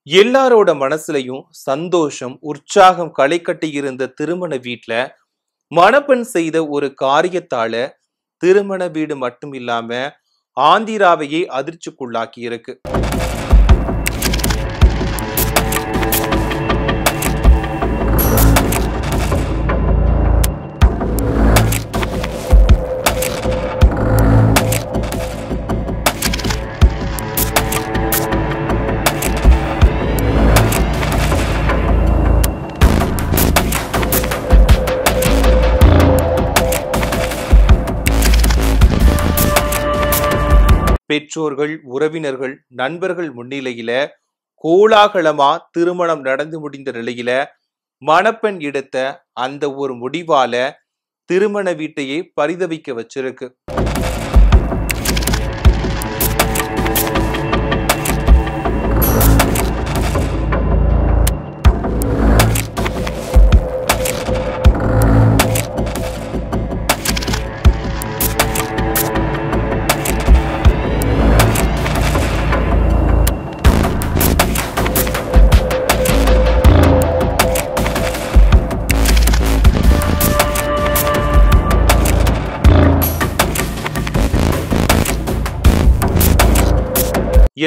எல்லாரோட மனசுலயும் சந்தோஷம், உற்சாகம் களை கட்டி இருந்த திருமண வீட்ல மணப்பெண் செய்த ஒரு காரியத்தால திருமண வீடு மட்டும் இல்லாம ஆந்திராவையே அதிர்ச்சிக்குள்ளாக்கி இருக்கு. பெற்றோர்கள், உறவினர்கள், நண்பர்கள் முன்னிலையில கோலாகலமா திருமணம் நடந்து முடிந்த நிலையில மணப்பெண் எடுத்த அந்த ஒரு முடிவால திருமண வீட்டையே பரிதவிக்க வச்சிருக்கு.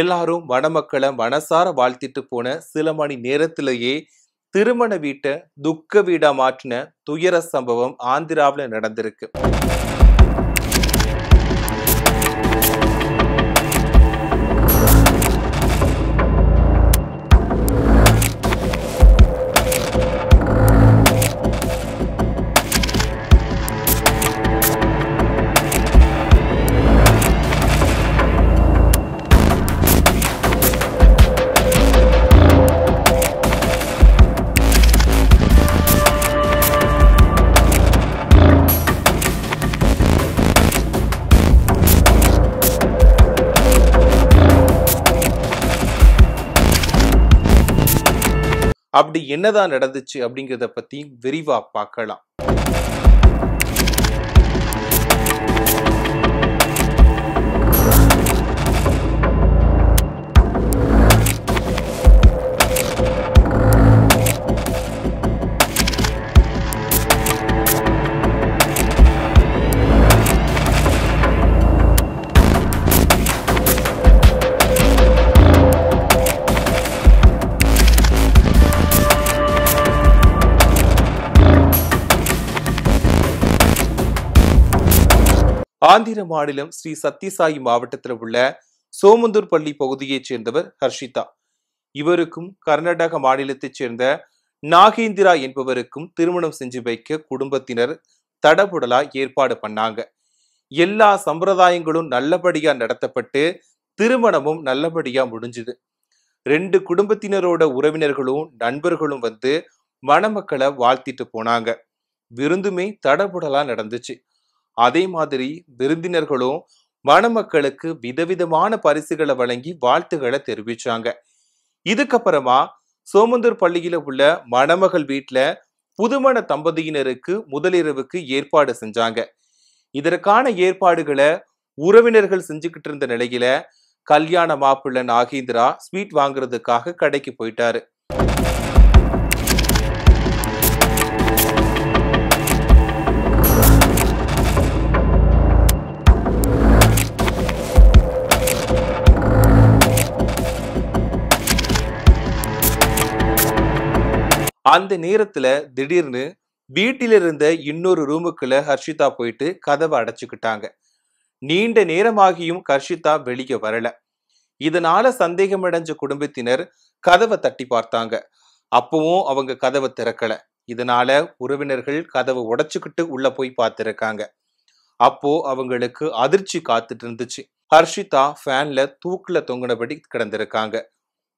எல்லாரும் மணமக்களை மனசார வாழ்த்திட்டு போன சில மணி நேரத்திலேயே திருமண வீட்டை துக்க வீடா மாற்றின துயர சம்பவம் ஆந்திராவில் நடந்திருக்கு. அப்படி என்னதான் நடந்துச்சு அப்படிங்கிறத பத்தி விரிவா பார்க்கலாம். ஆந்திர மாநிலம் ஸ்ரீ சத்யசாயி மாவட்டத்தில் உள்ள சோமந்தூர் பள்ளி பகுதியைச் சேர்ந்தவர் ஹர்ஷிதா. இவருக்கும் கர்நாடக மாநிலத்தைச் சேர்ந்த நாகேந்திரா என்பவருக்கும் திருமணம் செஞ்சு வைக்க குடும்பத்தினர் தடபுடலா ஏற்பாடு பண்ணாங்க. எல்லா சம்பிரதாயங்களும் நல்லபடியா நடத்தப்பட்டு திருமணமும் நல்லபடியா முடிஞ்சுது. 2 குடும்பத்தினரோட உறவினர்களும் நண்பர்களும் வந்து மணமக்களை வாழ்த்திட்டு போனாங்க. விருந்துமே தடபுடலா நடந்துச்சு. அதே மாதிரி விருந்தினர்களும் மணமக்களுக்கு விதவிதமான பரிசுகளை வழங்கி வாழ்த்துக்களை தெரிவிச்சாங்க. இதுக்கப்புறமா சோமந்தூர் பள்ளியில உள்ள மணமகள் வீட்டுல புதுமண தம்பதியினருக்கு முதலிரவுக்கு ஏற்பாடு செஞ்சாங்க. இதற்கான ஏற்பாடுகளை உறவினர்கள் செஞ்சுக்கிட்டு இருந்த நிலையில கல்யாண மாப்பிள்ளை நாகேந்திரா ஸ்வீட் வாங்குறதுக்காக கடைக்கு போயிட்டாரு. அந்த நேரத்துல திடீர்னு வீட்டில இருந்த இன்னொரு ரூமுக்குள்ள ஹர்ஷிதா போயிட்டு கதவை அடைச்சுக்கிட்டாங்க. நீண்ட நேரமாகியும் ஹர்ஷிதா வெளியே வரல. இதனால சந்தேகமடைஞ்ச குடும்பத்தினர் கதவை தட்டி பார்த்தாங்க. அப்பவும் அவங்க கதவை திறக்கல. இதனால உறவினர்கள் கதவை உடைச்சுக்கிட்டு உள்ள போய் பார்த்திருக்காங்க. அப்போ அவங்களுக்கு அதிர்ச்சி காத்துட்டு இருந்துச்சு. ஹர்ஷிதா ஃபேன்ல தூக்குல தொங்கினபடி கிடந்திருக்காங்க.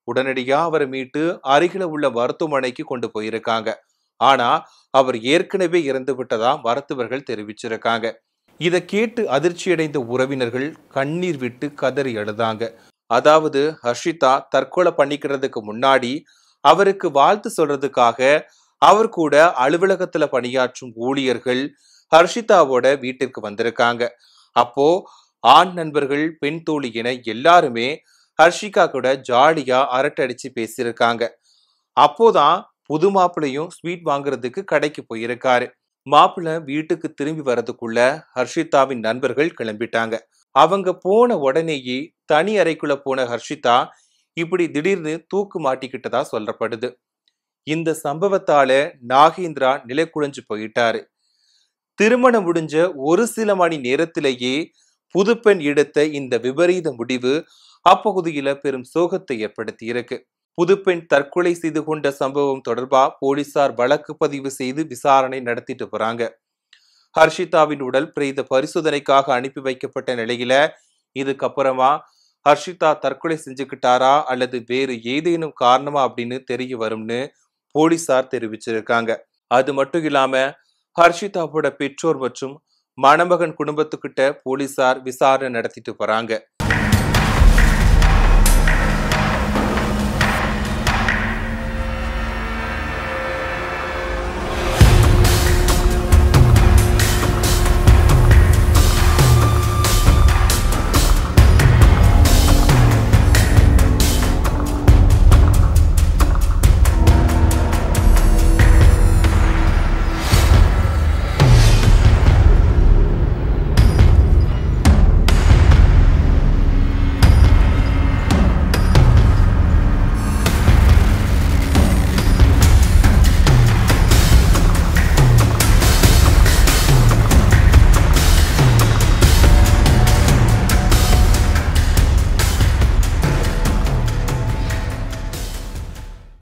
உடனடியா அவரை மீட்டு அருகில உள்ள மருத்துவமனைக்கு கொண்டு போயிருக்காங்க. ஆனா அவர் ஏற்கனவே இறந்து விட்டதா மருத்துவர்கள் தெரிவிச்சிருக்காங்க. இதை கேட்டு அதிர்ச்சியடைந்த உறவினர்கள் கண்ணீர் விட்டு கதறி அழுதாங்க. அதாவது ஹர்ஷிதா தற்கொலை பண்ணிக்கிறதுக்கு முன்னாடி அவருக்கு வாழ்த்து சொல்றதுக்காக அவர் கூட அலுவலகத்துல பணியாற்றும் ஊழியர்கள் ஹர்ஷிதாவோட வீட்டிற்கு வந்திருக்காங்க. அப்போ ஆண் நண்பர்கள், பெண் தோழி என எல்லாருமே ஹர்ஷிகா கூட ஜாலியா அரட்டை அடிச்சு பேசியிருக்காங்க. அப்போதான் புது மாப்பிள்ளையும் ஸ்வீட் வாங்குறதுக்கு கடைக்கு போயிருக்காரு. மாப்பிள்ளை வீட்டுக்கு திரும்பி வரதுக்குள்ள ஹர்ஷிதாவின் நண்பர்கள் கிளம்பிட்டாங்க. அவங்க போன உடனேயே தனி அறைக்குள்ள போன ஹர்ஷிதா இப்படி திடீர்னு தூக்கு மாட்டிக்கிட்டதா சொல்லப்படுது. இந்த சம்பவத்தால நாகேந்திரா நிலைகுலைஞ்சு போயிட்டாரு. திருமணம் முடிஞ்ச ஒரு சில மணி நேரத்திலேயே புதுப்பெண் எடுத்த இந்த விபரீத முடிவு அப்பகுதியில பெரும் சோகத்தை ஏற்படுத்தி இருக்கு. புதுப்பெண் தற்கொலை செய்து கொண்ட சம்பவம் தொடர்பா போலீசார் வழக்கு பதிவு செய்து விசாரணை நடத்திட்டு வராங்க. ஹர்ஷிதாவின் உடல் பிரேத பரிசோதனைக்காக அனுப்பி வைக்கப்பட்ட நிலையில இதுக்கப்புறமா ஹர்ஷிதா தற்கொலை செஞ்சுக்கிட்டாரா அல்லது வேறு ஏதேனும் காரணமா அப்படின்னு தெரிய வரும்னு போலீசார் தெரிவிச்சிருக்காங்க. அது மட்டும் இல்லாம ஹர்ஷிதாவோட பெற்றோர் மற்றும் மணமகன் குடும்பத்துக்கிட்ட போலீசார் விசாரணை நடத்திட்டு வராங்க.